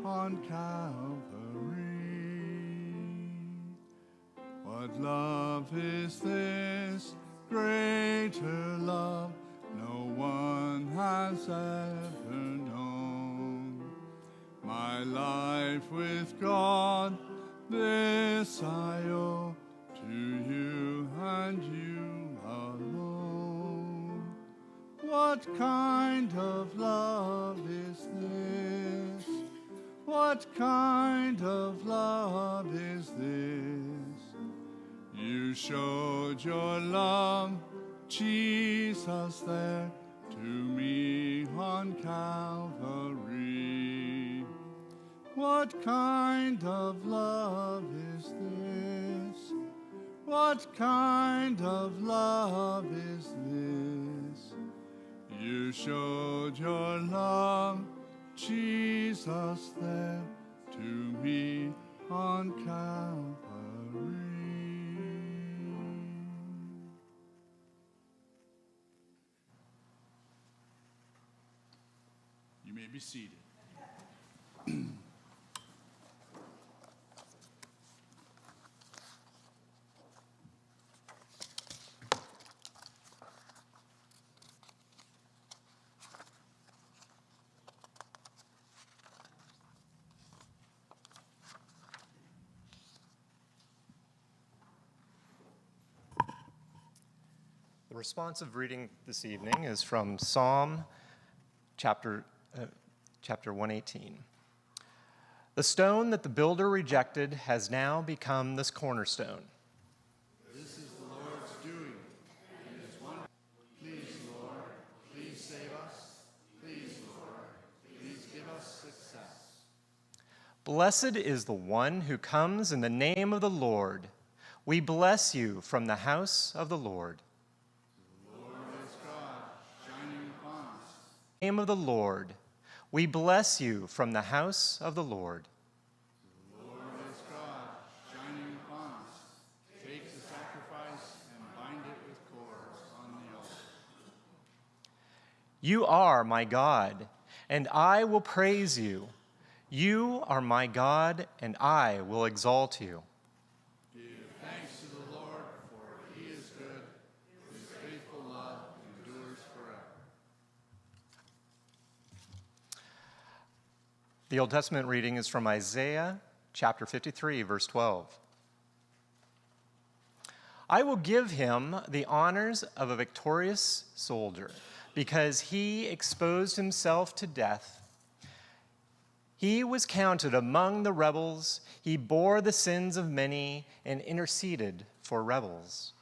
on Calvary. What love is this, greater love no one has ever known. My life with God, this I owe to you and you alone. What kind of love is this? What kind of love is this? You showed your love, Jesus, there to me on Calvary. What kind of love is this? What kind of love is this? You showed your love, Jesus, there to me on Calvary. You may be seated. The responsive reading this evening is from Psalm chapter 118. The stone that the builder rejected has now become this cornerstone. This is the Lord's doing, and it is wonderful. Please, Lord, please save us. Please, Lord, please give us success. Blessed is the one who comes in the name of the Lord. We bless you from the house of the Lord. Name of the Lord, we bless you from the house of the Lord. The Lord is God, shining upon us. Take the sacrifice and bind it with cords on the altar. You are my God, and I will praise you. You are my God, and I will exalt you. Give thanks to the Lord, for he is good. His faithful love endures forever. The Old Testament reading is from Isaiah chapter 53, verse 12. I will give him the honors of a victorious soldier, because he exposed himself to death. He was counted among the rebels. He bore the sins of many and interceded for rebels.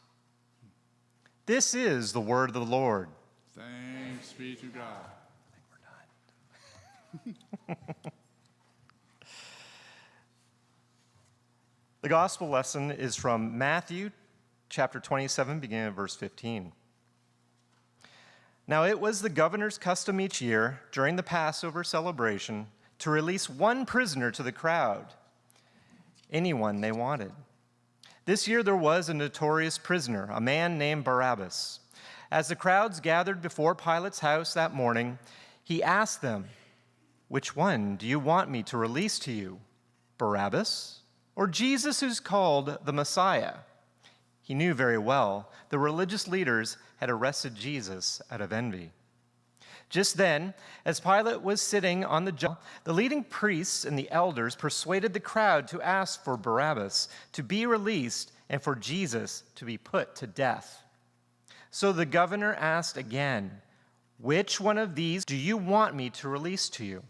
This is the word of the Lord. Thanks be to God. The gospel lesson is from Matthew chapter 27, beginning at verse 15. Now it was the governor's custom each year during the Passover celebration to release one prisoner to the crowd, anyone they wanted. This year there was a notorious prisoner, a man named Barabbas. As the crowds gathered before Pilate's house that morning, he asked them, "Which one do you want me to release to you, Barabbas or Jesus who's called the Messiah?" He knew very well the religious leaders had arrested Jesus out of envy. Just then, as Pilate was sitting on the judgment, the leading priests and the elders persuaded the crowd to ask for Barabbas to be released and for Jesus to be put to death. So the governor asked again, "Which one of these do you want me to release to you?"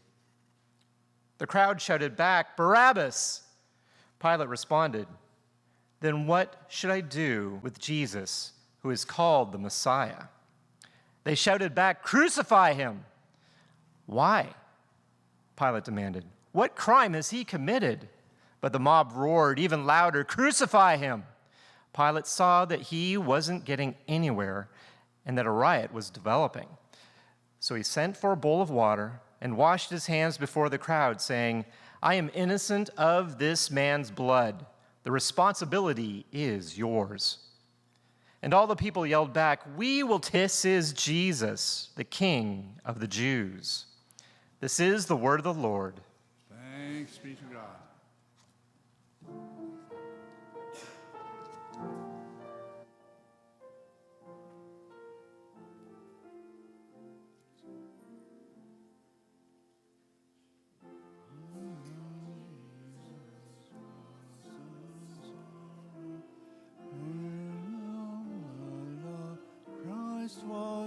The crowd shouted back, "Barabbas!" Pilate responded, "Then what should I do with Jesus, who is called the Messiah?" They shouted back, "Crucify him!" "Why?" Pilate demanded. "What crime has he committed?" But the mob roared even louder, "Crucify him!" Pilate saw that he wasn't getting anywhere and that a riot was developing. So he sent for a bowl of water and washed his hands before the crowd, saying, "I am innocent of this man's blood. The responsibility is yours." And all the people yelled back, "We will This is Jesus, the King of the Jews." This is the word of the Lord. Thanks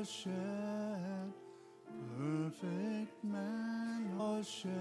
shed, perfect man was shed.